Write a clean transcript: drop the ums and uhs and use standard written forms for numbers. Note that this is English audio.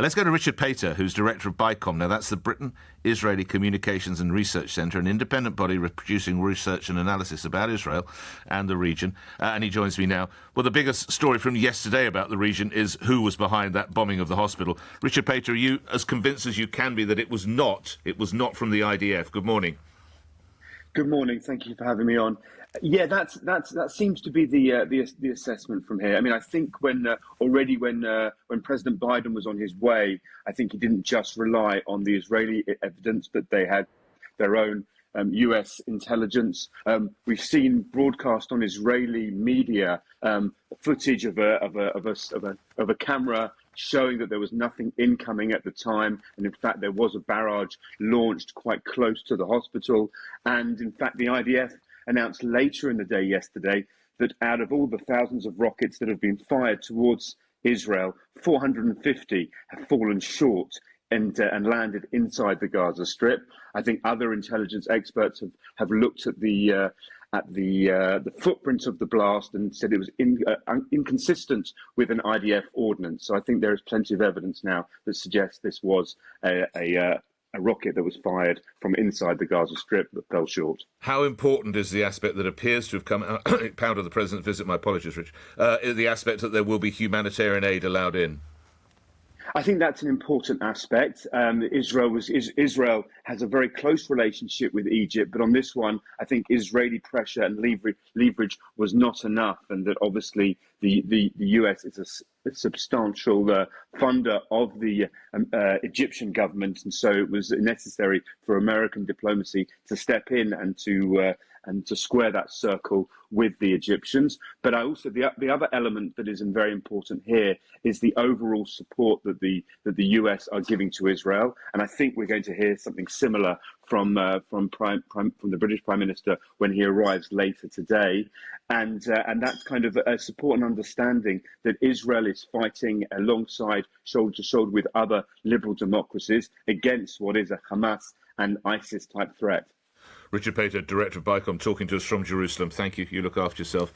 Let's go to Richard Pater, who's director of BICOM. Now, that's the Britain-Israeli Communications and Research Centre, an independent body producing research and analysis about Israel and the region. And he joins me now. Well, the biggest story from yesterday about the region is who was behind that bombing of the hospital. Richard Pater, are you as convinced as you can be that it was not from the IDF? Good morning. Good morning. Thank you for having me on. Yeah, that seems to be the assessment from here. I mean, I think when President Biden was on his way, I think he didn't just rely on the Israeli evidence, but they had their own US intelligence. We've seen broadcast on Israeli media footage of a camera showing that there was nothing incoming at the time, and in fact there was a barrage launched quite close to the hospital. And in fact the IDF announced later in the day yesterday that out of all the thousands of rockets that have been fired towards Israel, 450 have fallen short and landed inside the Gaza Strip. I think other intelligence experts have looked at the footprint of the blast and said it was inconsistent with an IDF ordnance. So I think there is plenty of evidence now that suggests this was a rocket that was fired from inside the Gaza Strip that fell short. How important is the aspect that appears to have come out of the President's visit? My apologies, Rich. The aspect that there will be humanitarian aid allowed in? I think that's an important aspect. Israel has a very close relationship with Egypt, but on this one, I think Israeli pressure and leverage was not enough, and that obviously the US is a substantial funder of the Egyptian government, and so it was necessary for American diplomacy to step in and to square that circle with the Egyptians. But the other element that is very important here is the overall support that the US are giving to Israel, and I think we're going to hear something similar from the British Prime Minister when he arrives later today, and that's kind of a support and understanding that Israel is fighting alongside, shoulder to shoulder with other liberal democracies against what is a Hamas and ISIS type threat. Richard Pater, director of BICOM, talking to us from Jerusalem. Thank you. You look after yourself.